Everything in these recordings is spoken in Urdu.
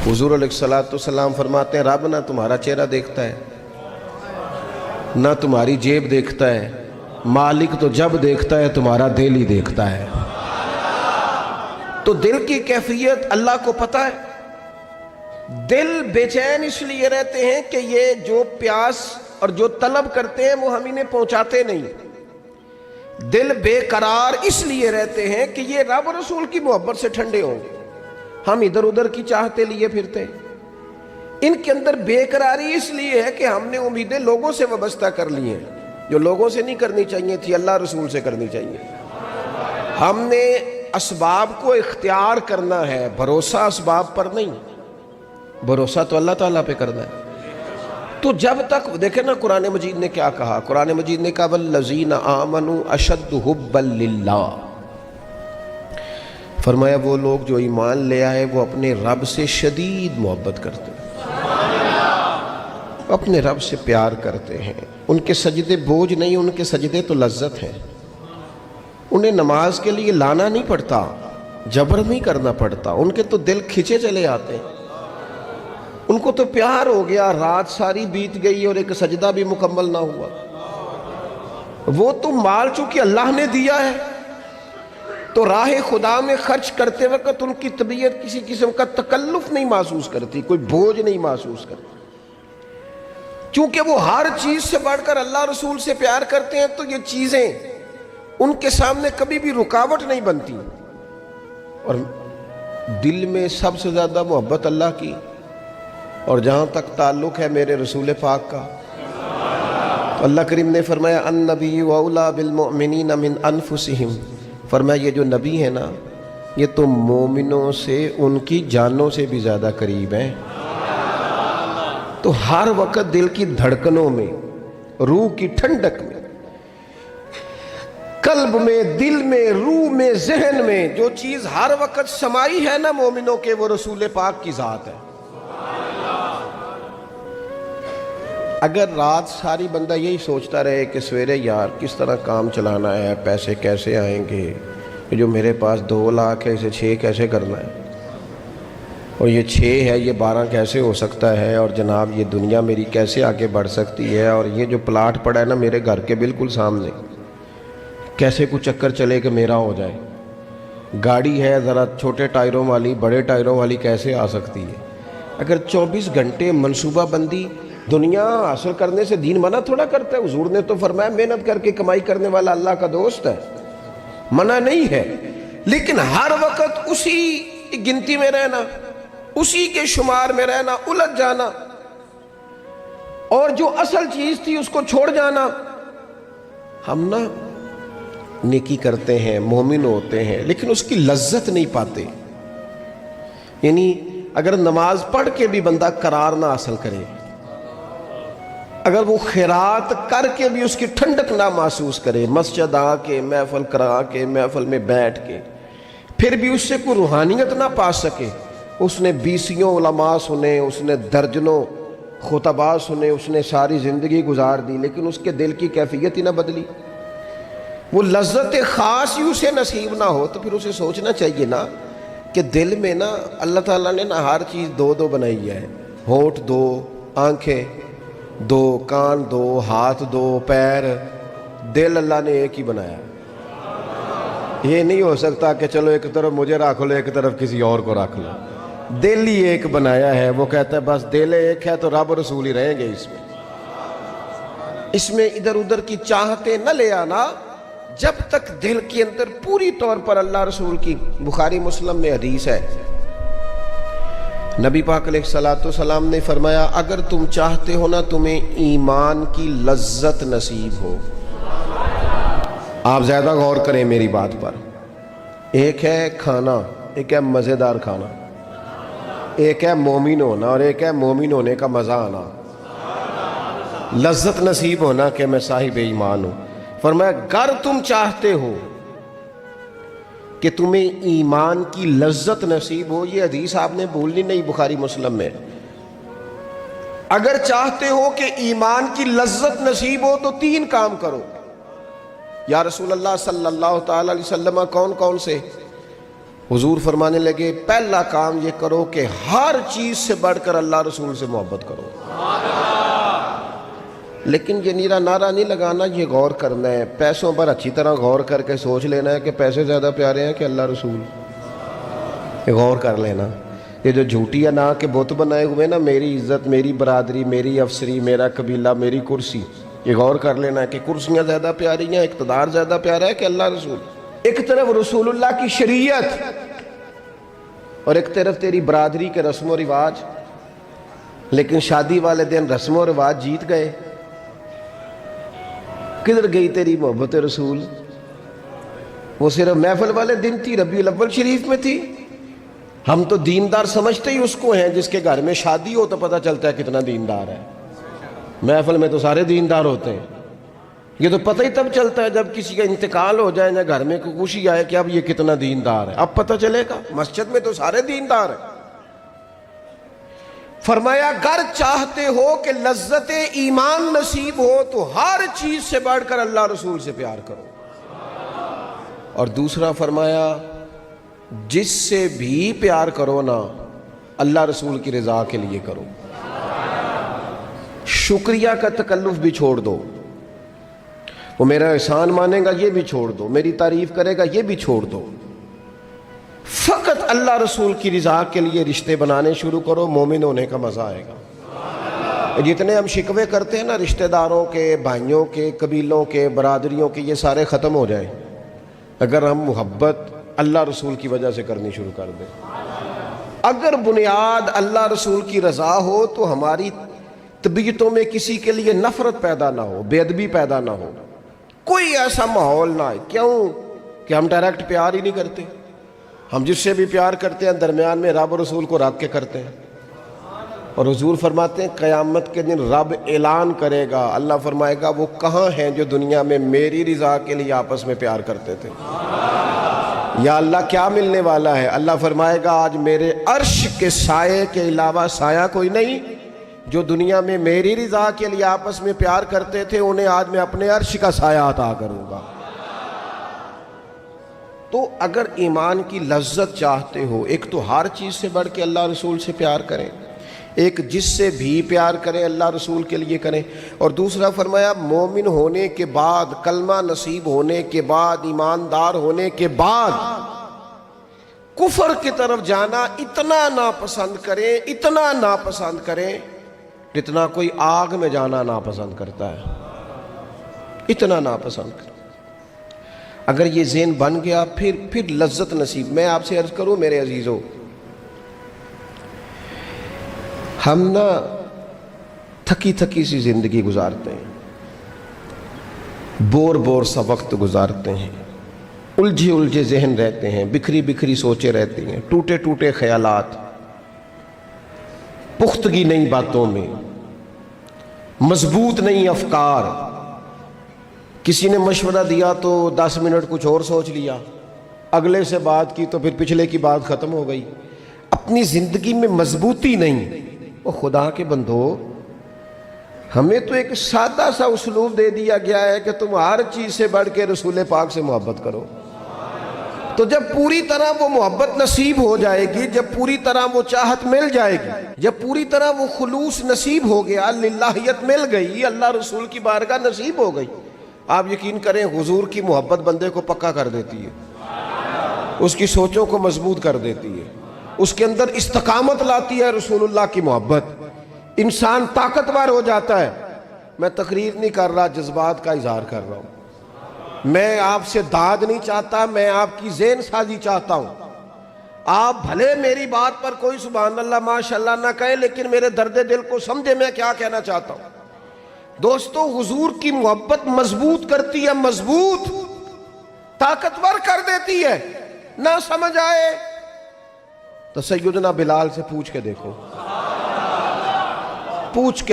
حضور علیہ الصلوۃ والسلام فرماتے ہیں رب نہ تمہارا چہرہ دیکھتا ہے نہ تمہاری جیب دیکھتا ہے، مالک تو جب دیکھتا ہے تمہارا دل ہی دیکھتا ہے۔ تو دل کی کیفیت اللہ کو پتہ ہے۔ دل بے چین اس لیے رہتے ہیں کہ یہ جو پیاس اور جو طلب کرتے ہیں وہ ہم انہیں پہنچاتے نہیں۔ دل بے قرار اس لیے رہتے ہیں کہ یہ رب اور رسول کی محبت سے ٹھنڈے ہوں گے، ہم ادھر ادھر کی چاہتے لیے پھرتے ہیں۔ ان کے اندر بے قراری اس لیے ہے کہ ہم نے امیدیں لوگوں سے وابستہ کر لی ہیں، جو لوگوں سے نہیں کرنی چاہیے تھی، اللہ رسول سے کرنی چاہیے۔ ہم نے اسباب کو اختیار کرنا ہے، بھروسہ اسباب پر نہیں، بھروسہ تو اللہ تعالیٰ پہ کرنا ہے۔ تو جب تک دیکھیں نا قرآن مجید نے کیا کہا، قرآن مجید نے کہا والذین آمنوا اشد حبا للہ، فرمایا وہ لوگ جو ایمان لے آئے وہ اپنے رب سے شدید محبت کرتے ہیں، اپنے رب سے پیار کرتے ہیں۔ ان کے سجدے بوجھ نہیں، ان کے سجدے تو لذت ہیں۔ انہیں نماز کے لیے لانا نہیں پڑتا، جبر نہیں کرنا پڑتا، ان کے تو دل کھچے چلے آتے ہیں۔ ان کو تو پیار ہو گیا، رات ساری بیت گئی اور ایک سجدہ بھی مکمل نہ ہوا۔ وہ تو مال چونکہ اللہ نے دیا ہے تو راہ خدا میں خرچ کرتے وقت ان کی طبیعت کسی قسم کا تکلف نہیں محسوس کرتی، کوئی بوجھ نہیں محسوس کرتی، چونکہ وہ ہر چیز سے بڑھ کر اللہ رسول سے پیار کرتے ہیں۔ تو یہ چیزیں ان کے سامنے کبھی بھی رکاوٹ نہیں بنتی۔ اور دل میں سب سے زیادہ محبت اللہ کی، اور جہاں تک تعلق ہے میرے رسول پاک کا، تو اللہ کریم نے فرمایا النبی اولیٰ بالمؤمنین من انفسہم، فرمایا یہ جو نبی ہے نا یہ تو مومنوں سے ان کی جانوں سے بھی زیادہ قریب ہیں۔ تو ہر وقت دل کی دھڑکنوں میں، روح کی ٹھنڈک میں، قلب میں، دل میں، روح میں، ذہن میں جو چیز ہر وقت سمائی ہے نا مومنوں کے، وہ رسول پاک کی ذات ہے۔ اگر رات ساری بندہ یہی سوچتا رہے کہ سویرے یار کس طرح کام چلانا ہے، پیسے کیسے آئیں گے، جو میرے پاس 2 لاکھ ہے اسے 6 کیسے کرنا ہے، اور یہ 6 ہے یہ 12 کیسے ہو سکتا ہے، اور جناب یہ دنیا میری کیسے آگے بڑھ سکتی ہے، اور یہ جو پلاٹ پڑا ہے نا میرے گھر کے بالکل سامنے، کیسے کوئی چکر چلے کہ میرا ہو جائے، گاڑی ہے ذرا چھوٹے ٹائروں والی بڑے ٹائروں والی کیسے آ سکتی ہے۔ اگر 24 گھنٹے منصوبہ بندی دنیا حاصل کرنے سے دین منع تھوڑا کرتا ہے۔ حضور نے تو فرمایا محنت کر کے کمائی کرنے والا اللہ کا دوست ہے، منع نہیں ہے، لیکن ہر وقت اسی گنتی میں رہنا، اسی کے شمار میں رہنا، الجھ جانا، اور جو اصل چیز تھی اس کو چھوڑ جانا۔ ہم نا نیکی کرتے ہیں، مومن ہوتے ہیں، لیکن اس کی لذت نہیں پاتے۔ یعنی اگر نماز پڑھ کے بھی بندہ قرار نہ حاصل کرے، اگر وہ خیرات کر کے بھی اس کی ٹھنڈک نہ محسوس کرے، مسجد آ کے، محفل کرا کے، محفل میں بیٹھ کے، پھر بھی اس سے کوئی روحانیت نہ پا سکے، اس نے 20 علماء سنے، اس نے درجنوں خطباء سنے، اس نے ساری زندگی گزار دی، لیکن اس کے دل کی کیفیت ہی نہ بدلی، وہ لذت خاص ہی اسے نصیب نہ ہو، تو پھر اسے سوچنا چاہیے نا کہ دل میں نا اللہ تعالیٰ نے نا ہر چیز 2 بنائی ہے، ہونٹ 2، آنکھیں 2، کان 2، ہاتھ 2، پیر، دل اللہ نے ایک ہی بنایا۔ یہ نہیں ہو سکتا کہ چلو ایک طرف مجھے رکھ لو ایک طرف کسی اور کو رکھ لو، دل ہی ایک بنایا ہے۔ وہ کہتا ہے بس دل ایک ہے تو رب رسول ہی رہیں گے اس میں ادھر ادھر کی چاہتے نہ لے آنا، جب تک دل کے اندر پوری طور پر اللہ رسول کی۔ بخاری مسلم میں حدیث ہے، نبی پاک علیہ الصلوۃ والسلام نے فرمایا اگر تم چاہتے ہو نا تمہیں ایمان کی لذت نصیب ہو، آپ زیادہ غور کریں میری بات پر، ایک ہے کھانا، ایک ہے مزیدار کھانا، ایک ہے مومن ہونا اور ایک ہے مومن ہونے کا مزہ آنا، لذت نصیب ہونا کہ میں صاحب ایمان ہوں۔ فرمایا اگر تم چاہتے ہو کہ تمہیں ایمان کی لذت نصیب ہو، یہ حدیث آپ نے بھولنی نہیں، بخاری مسلم میں، اگر چاہتے ہو کہ ایمان کی لذت نصیب ہو تو 3 کام کرو۔ یا رسول اللہ صلی اللہ تعالی علیہ وسلم کون کون سے؟ حضور فرمانے لگے پہلا کام یہ کرو کہ ہر چیز سے بڑھ کر اللہ رسول سے محبت کرو۔ لیکن یہ نیرا نعرہ نہیں لگانا، یہ غور کرنا ہے، پیسوں پر اچھی طرح غور کر کے سوچ لینا ہے کہ پیسے زیادہ پیارے ہیں کہ اللہ رسول، یہ غور کر لینا۔ یہ جو جھوٹی انا کے بت بنائے ہوئے نا، میری عزت، میری برادری، میری افسری، میرا قبیلہ، میری کرسی، یہ غور کر لینا ہے کہ کرسیاں زیادہ پیاری ہیں، اقتدار زیادہ پیارا ہے کہ اللہ رسول۔ ایک طرف رسول اللہ کی شریعت اور ایک طرف تیری برادری کے رسم و رواج، لیکن شادی والے دن رسم و رواج جیت گئے۔ کدھر گئی تیری محبت رسول؟ وہ صرف محفل والے دن تھی، ربیع الاول شریف میں تھی۔ ہم تو دیندار سمجھتے ہی اس کو ہیں جس کے گھر میں شادی ہو تو پتہ چلتا ہے کتنا دیندار ہے۔ محفل میں تو سارے دیندار ہوتے ہیں، یہ تو پتہ ہی تب چلتا ہے جب کسی کا انتقال ہو جائے یا گھر میں کوئی خوشی آئے کہ اب یہ کتنا دیندار ہے، اب پتہ چلے گا۔ مسجد میں تو سارے دیندار ہیں۔ فرمایا گر چاہتے ہو کہ لذت ایمان نصیب ہو تو ہر چیز سے بڑھ کر اللہ رسول سے پیار کرو۔ اور دوسرا فرمایا جس سے بھی پیار کرو نا، اللہ رسول کی رضا کے لیے کرو۔ شکریہ کا تکلف بھی چھوڑ دو، وہ میرا احسان مانے گا یہ بھی چھوڑ دو، میری تعریف کرے گا یہ بھی چھوڑ دو، فقط اللہ رسول کی رضا کے لیے رشتے بنانے شروع کرو، مومن ہونے کا مزہ آئے گا۔ جتنے ہم شکوے کرتے ہیں نا رشتہ داروں کے، بھائیوں کے، قبیلوں کے، برادریوں کے، یہ سارے ختم ہو جائیں اگر ہم محبت اللہ رسول کی وجہ سے کرنی شروع کر دیں۔ اگر بنیاد اللہ رسول کی رضا ہو تو ہماری طبیعتوں میں کسی کے لیے نفرت پیدا نہ ہو، بے ادبی پیدا نہ ہو، کوئی ایسا ماحول نہ ہے۔ کیوں کہ ہم ڈائریکٹ پیار ہی نہیں کرتے، ہم جس سے بھی پیار کرتے ہیں درمیان میں رب رسول کو رکھ کے کرتے ہیں۔ اور حضور فرماتے ہیں قیامت کے دن رب اعلان کرے گا، اللہ فرمائے گا وہ کہاں ہیں جو دنیا میں میری رضا کے لیے آپس میں پیار کرتے تھے؟ یا اللہ کیا ملنے والا ہے؟ اللہ فرمائے گا آج میرے عرش کے سائے کے علاوہ سایہ کوئی نہیں، جو دنیا میں میری رضا کے لیے آپس میں پیار کرتے تھے انہیں آج میں اپنے عرش کا سایہ عطا کروں گا۔ تو اگر ایمان کی لذت چاہتے ہو، ایک تو ہر چیز سے بڑھ کے اللہ رسول سے پیار کریں، ایک جس سے بھی پیار کریں اللہ رسول کے لیے کریں، اور دوسرا فرمایا مومن ہونے کے بعد، کلمہ نصیب ہونے کے بعد، ایماندار ہونے کے بعد کفر کی طرف جانا اتنا ناپسند کریں، اتنا ناپسند کریں جتنا کوئی آگ میں جانا ناپسند کرتا ہے، اتنا ناپسند کریں۔ اگر یہ ذہن بن گیا پھر لذت نصیب۔ میں آپ سے عرض کروں میرے عزیزو، ہم نا تھکی تھکی سی زندگی گزارتے ہیں، بور سا وقت گزارتے ہیں، الجھے ذہن رہتے ہیں، بکھری سوچیں رہتی ہیں، ٹوٹے خیالات، پختگی نہیں باتوں میں، مضبوط نہیں افکار۔ کسی نے مشورہ دیا تو 10 منٹ کچھ اور سوچ لیا، اگلے سے بات کی تو پھر پچھلے کی بات ختم ہو گئی، اپنی زندگی میں مضبوطی نہیں۔ وہ خدا کے بندو، ہمیں تو ایک سادہ سا اسلوب دے دیا گیا ہے کہ تم ہر چیز سے بڑھ کے رسول پاک سے محبت کرو۔ تو جب پوری طرح وہ محبت نصیب ہو جائے گی، جب پوری طرح وہ چاہت مل جائے گی، جب پوری طرح وہ خلوص نصیب ہو گیا، للہیت مل گئی، اللہ رسول کی بارگاہ نصیب ہو گئی، آپ یقین کریں حضور کی محبت بندے کو پکا کر دیتی ہے، اس کی سوچوں کو مضبوط کر دیتی ہے، اس کے اندر استقامت لاتی ہے رسول اللہ کی محبت، انسان طاقتور ہو جاتا ہے۔ میں تقریر نہیں کر رہا، جذبات کا اظہار کر رہا ہوں۔ میں آپ سے داد نہیں چاہتا، میں آپ کی ذہن سازی چاہتا ہوں۔ آپ بھلے میری بات پر کوئی سبحان اللہ ماشاءاللہ نہ کہیں، لیکن میرے درد دل کو سمجھے میں کیا کہنا چاہتا ہوں۔ دوستو حضور کی محبت مضبوط کرتی ہے، مضبوط طاقتور کر دیتی ہے۔ نہ سمجھ آئے تو سیدنا بلال سے پوچھ کے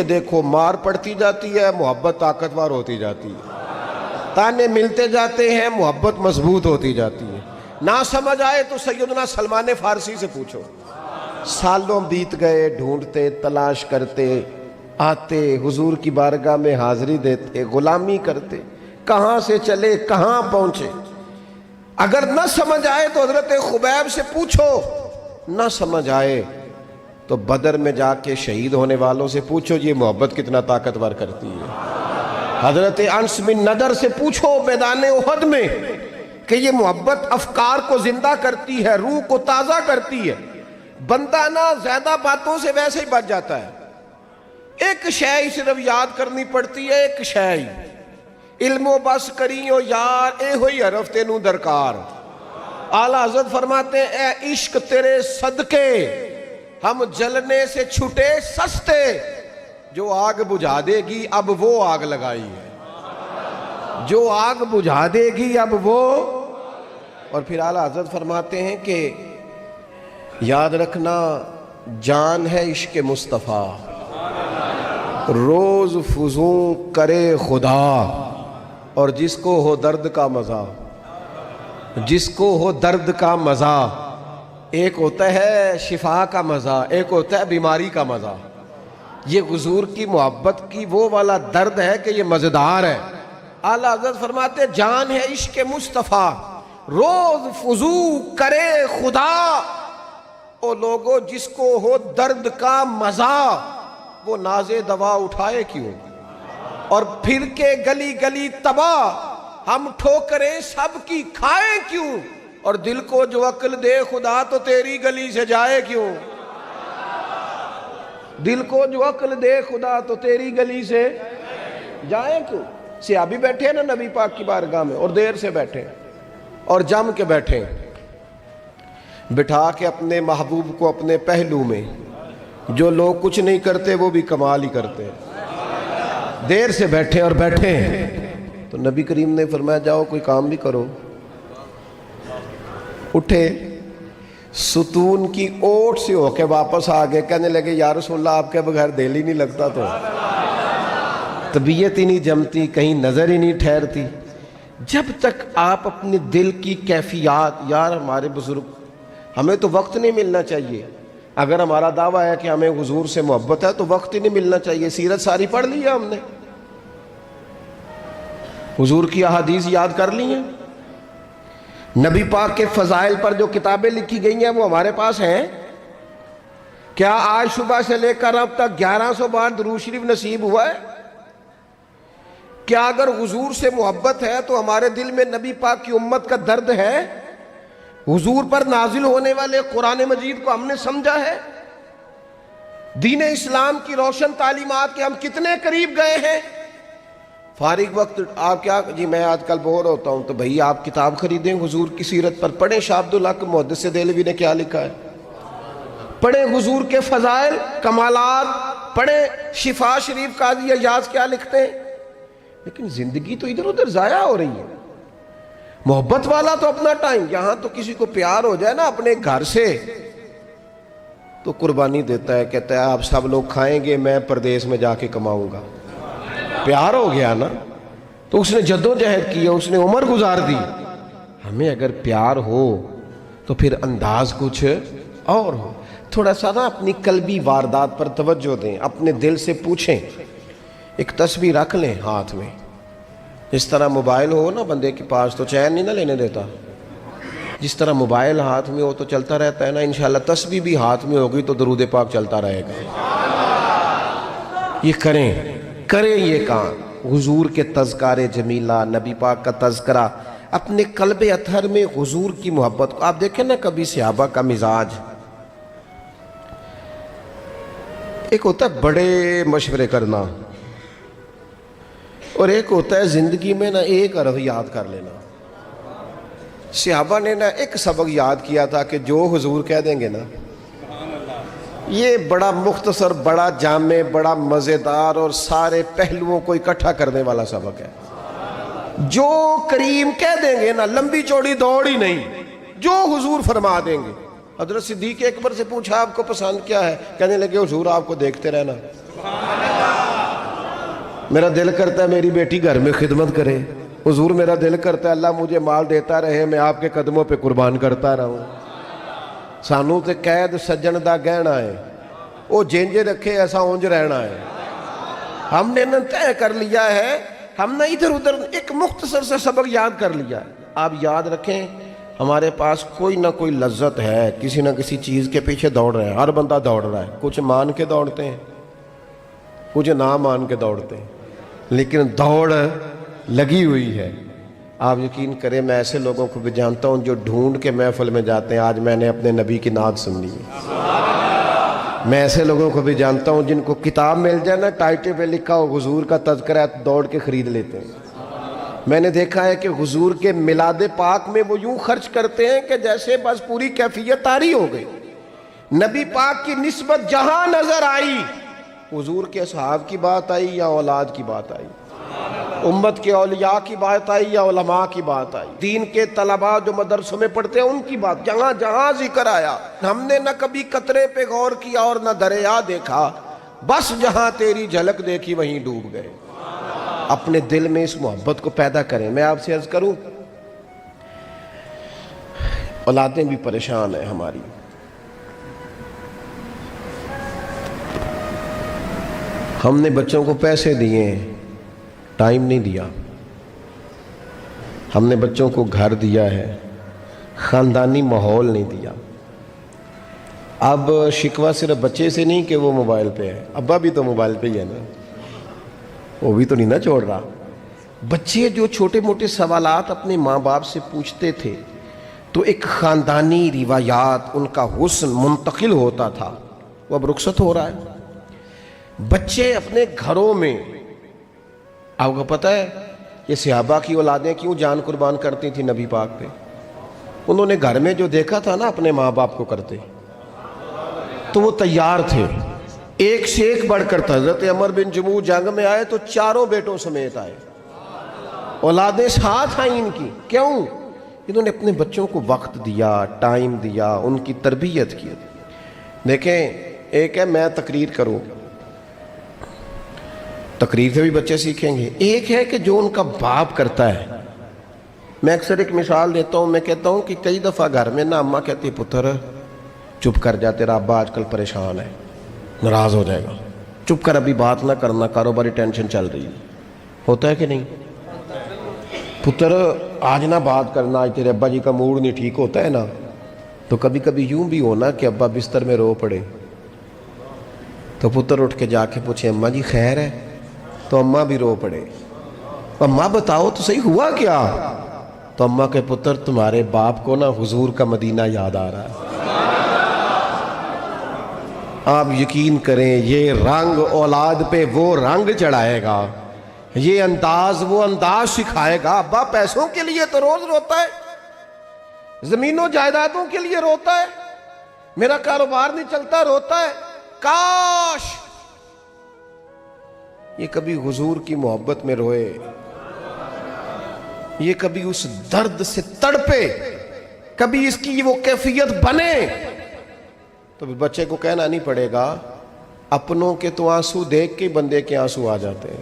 دیکھو، مار پڑتی جاتی ہے، محبت طاقتور ہوتی جاتی ہے، تانے ملتے جاتے ہیں، محبت مضبوط ہوتی جاتی ہے۔ نہ سمجھ آئے تو سیدنا سلمان فارسی سے پوچھو، سالوں بیت گئے، ڈھونڈتے تلاش کرتے، آتے حضور کی بارگاہ میں حاضری دیتے، غلامی کرتے، کہاں سے چلے کہاں پہنچے۔ اگر نہ سمجھ آئے تو حضرت خبیب سے پوچھو، نہ سمجھ آئے تو بدر میں جا کے شہید ہونے والوں سے پوچھو یہ محبت کتنا طاقتور کرتی ہے۔ حضرت انس بن نضر سے پوچھو میدان احد میں کہ یہ محبت افکار کو زندہ کرتی ہے، روح کو تازہ کرتی ہے۔ بندہ نہ زیادہ باتوں سے ویسے ہی بچ جاتا ہے، ایک شے صرف یاد کرنی پڑتی ہے، ایک شے، علم و بس کریو یار اے ہوئی حرف تینوں درکار۔ اعلیٰ حضرت فرماتے ہیں اے عشق تیرے صدقے ہم جلنے سے چھٹے سستے، جو آگ بجھا دے گی اب وہ آگ لگائی ہے، جو آگ بجھا دے گی اب وہ۔ اور پھر اعلیٰ حضرت فرماتے ہیں کہ یاد رکھنا جان ہے عشق مصطفیٰ، روز فضوں کرے خدا، اور جس کو ہو درد کا مزہ، جس کو ہو درد کا مزہ، ایک ہوتا ہے شفا کا مزہ، ایک ہوتا ہے بیماری کا مزہ۔ یہ حضور کی محبت کی وہ والا درد ہے کہ یہ مزیدار ہے۔ اعلیٰ حضرت فرماتے جان ہے عشق مصطفیٰ، روز فضو کرے خدا، او لوگو جس کو ہو درد کا مزہ، وہ ناز دوا اٹھائے کیوں، اور پھر کے گلی گلی تباہ ہم ٹھوکریں سب کی کھائے کیوں، اور دل کو جو عقل دے خدا تو تیری گلی سے جائے کیوں، دل کو جو عقل دے خدا تو تیری گلی سے جائے کیوں۔ صحابی بیٹھے ہیں نا نبی پاک کی بارگاہ میں، اور دیر سے بیٹھے اور جم کے بیٹھے، بٹھا کے اپنے محبوب کو اپنے پہلو میں، جو لوگ کچھ نہیں کرتے وہ بھی کمال ہی کرتے ہیں، دیر سے بیٹھے اور بیٹھے ہیں تو نبی کریم نے فرمایا جاؤ کوئی کام بھی کرو۔ اٹھے، ستون کی اوٹ سے ہو کے واپس آگے، کہنے لگے یا رسول اللہ آپ کے بغیر دل ہی نہیں لگتا، تو طبیعت ہی نہیں جمتی، کہیں نظر ہی نہیں ٹھہرتی۔ جب تک آپ اپنے دل کی کیفیات، یار ہمارے بزرگ، ہمیں تو وقت نہیں ملنا چاہیے، اگر ہمارا دعویٰ ہے کہ ہمیں حضور سے محبت ہے تو وقت ہی نہیں ملنا چاہیے۔ سیرت ساری پڑھ لی ہے ہم نے، حضور کی احادیث یاد کر لی ہیں، نبی پاک کے فضائل پر جو کتابیں لکھی گئی ہیں وہ ہمارے پاس ہیں۔ کیا آج صبح سے لے کر اب تک 1100 بار درود شریف نصیب ہوا ہے؟ کیا اگر حضور سے محبت ہے تو ہمارے دل میں نبی پاک کی امت کا درد ہے؟ حضور پر نازل ہونے والے قرآن مجید کو ہم نے سمجھا ہے؟ دین اسلام کی روشن تعلیمات کے ہم کتنے قریب گئے ہیں؟ فارغ وقت آپ کیا جی میں آج کل بور ہوتا ہوں، تو بھئی آپ کتاب خریدیں حضور کی سیرت پر، پڑھیں شاہ عبدالحق محدث دہلوی نے کیا لکھا ہے، پڑھیں حضور کے فضائل کمالات، پڑھیں شفا شریف قاضی ایاز کیا لکھتے ہیں۔ لیکن زندگی تو ادھر ادھر ضائع ہو رہی ہے۔ محبت والا تو اپنا ٹائم، یہاں تو کسی کو پیار ہو جائے نا اپنے گھر سے تو قربانی دیتا ہے، کہتا ہے آپ سب لوگ کھائیں گے، میں پردیس میں جا کے کماؤں گا۔ پیار ہو گیا نا تو اس نے جدوجہد کی، اس نے عمر گزار دی۔ ہمیں اگر پیار ہو تو پھر انداز کچھ اور ہو۔ تھوڑا سا نا اپنی قلبی واردات پر توجہ دیں، اپنے دل سے پوچھیں، ایک تسبیح رکھ لیں ہاتھ میں، جس طرح موبائل ہو نا بندے کے پاس تو چین نہیں نہ لینے دیتا، جس طرح موبائل ہاتھ میں ہو تو چلتا رہتا ہے نا، انشاءاللہ تسبیح بھی ہاتھ میں ہوگی تو درود پاک چلتا رہے گا۔ یہ کریں یہ کام، حضور کے تذکار جمیلہ، نبی پاک کا تذکرہ، اپنے قلب اطہر میں حضور کی محبت کو۔ آپ دیکھیں نا کبھی صحابہ کا مزاج، ایک ہوتا ہے بڑے مشورے کرنا، اور ایک ہوتا ہے زندگی میں نا ایک حرف یاد کر لینا۔ صحابہ نے نا ایک سبق یاد کیا تھا کہ جو حضور کہہ دیں گے نا، یہ بڑا مختصر، بڑا جامع، بڑا مزیدار اور سارے پہلوؤں کو اکٹھا کرنے والا سبق ہے۔ جو کریم کہہ دیں گے نا، لمبی چوڑی دوڑ ہی نہیں، جو حضور فرما دیں گے۔ حضرت صدیق اکبر سے پوچھا آپ کو پسند کیا ہے؟ کہنے لگے حضور آپ کو دیکھتے رہنا، میرا دل کرتا ہے میری بیٹی گھر میں خدمت کرے، حضور میرا دل کرتا ہے اللہ مجھے مال دیتا رہے، میں آپ کے قدموں پہ قربان کرتا رہوں۔ سانو تے قید سجن دا گہنا ہے، وہ جینج رکھے ایسا اونج رہنا ہے۔ ہم نے نہ طے کر لیا ہے، ہم نے ادھر ادھر ایک مختصر سے سبق یاد کر لیا ہے۔ آپ یاد رکھیں ہمارے پاس کوئی نہ کوئی لذت ہے، کسی نہ کسی چیز کے پیچھے دوڑ رہے ہیں، ہر بندہ دوڑ رہا ہے، کچھ مان کے دوڑتے ہیں، کچھ نہ مان کے دوڑتے ہیں، لیکن دوڑ لگی ہوئی ہے۔ آپ یقین کریں میں ایسے لوگوں کو بھی جانتا ہوں جو ڈھونڈ کے محفل میں جاتے ہیں، آج میں نے اپنے نبی کی نعت سننی ہے۔ میں ایسے لوگوں کو بھی جانتا ہوں جن کو کتاب مل جائے نا، ٹائٹل پہ لکھا ہو حضور کا تذکرہ ہے، دوڑ کے خرید لیتے ہیں۔ میں نے دیکھا ہے کہ حضور کے میلاد پاک میں وہ یوں خرچ کرتے ہیں کہ جیسے بس پوری کیفیت طاری ہو گئی۔ نبی پاک کی نسبت جہاں نظر آئی، حضور کے اصحاب کی بات آئی یا اولاد کی بات آئی، امت کے اولیاء کی بات آئی یا علماء کی بات آئی، دین کے طلباء جو مدرسوں میں پڑھتے ہیں ان کی بات، جہاں جہاں ذکر آیا، ہم نے نہ کبھی قطرے پہ غور کیا اور نہ دریا دیکھا، بس جہاں تیری جھلک دیکھی وہیں ڈوب گئے۔ اپنے دل میں اس محبت کو پیدا کریں۔ میں آپ سے عرض کروں، اولادیں بھی پریشان ہیں ہماری، ہم نے بچوں کو پیسے دیے ہیں، ٹائم نہیں دیا، ہم نے بچوں کو گھر دیا ہے، خاندانی ماحول نہیں دیا۔ اب شکوہ صرف بچے سے نہیں کہ وہ موبائل پہ ہے، ابا بھی تو موبائل پہ ہی ہے نا، وہ بھی تو نہیں نا چھوڑ رہا۔ بچے جو چھوٹے موٹے سوالات اپنے ماں باپ سے پوچھتے تھے تو ایک خاندانی روایات، ان کا حسن منتقل ہوتا تھا، وہ اب رخصت ہو رہا ہے۔ بچے اپنے گھروں میں، آپ کو پتہ ہے یہ صحابہ کی اولادیں کیوں جان قربان کرتی تھی نبی پاک پہ؟ انہوں نے گھر میں جو دیکھا تھا نا اپنے ماں باپ کو کرتے، تو وہ تیار تھے، ایک سے ایک بڑھ کر تھا۔ حضرت عمر بن جموح جنگ میں آئے تو چاروں بیٹوں سمیت آئے، اولادیں ساتھ آئیں ان کی، کیوں؟ انہوں نے اپنے بچوں کو وقت دیا، ٹائم دیا، ان کی تربیت کی۔ دیکھیں ایک ہے میں تقریر کروں، تقریر سے بھی بچے سیکھیں گے، ایک ہے کہ جو ان کا باپ کرتا ہے۔ میں اکثر ایک مثال دیتا ہوں، میں کہتا ہوں کہ کئی دفعہ گھر میں نا اماں کہتی ہے پتر چپ کر جا، تیرا ابا آج کل پریشان ہے، ناراض ہو جائے گا، چپ کر، ابھی بات نہ کرنا، کاروباری ٹینشن چل رہی ہے۔ ہوتا ہے کہ نہیں؟ پتر آج نہ بات کرنا، آج تیرے ابا جی کا موڈ نہیں ٹھیک، ہوتا ہے نا؟ تو کبھی کبھی یوں بھی ہونا کہ ابا بستر میں رو پڑے تو پتر اٹھ کے جا کے پوچھے اماں جی خیر ہے، تو اماں بھی رو پڑے، اماں بتاؤ تو صحیح ہوا کیا؟ تو اماں کے پتر تمہارے باپ کو نا حضور کا مدینہ یاد آ رہا ہے۔ آپ یقین کریں یہ رنگ اولاد پہ وہ رنگ چڑھائے گا، یہ انداز وہ انداز سکھائے گا۔ ابا پیسوں کے لیے تو روز روتا ہے، زمینوں جائیدادوں کے لیے روتا ہے، میرا کاروبار نہیں چلتا روتا ہے، کاش یہ کبھی حضور کی محبت میں روئے، یہ کبھی اس درد سے تڑپے، کبھی اس کی وہ کیفیت بنے، تو بچے کو کہنا نہیں پڑے گا، اپنوں کے تو آنسو دیکھ کے بندے کے آنسو آ جاتے ہیں۔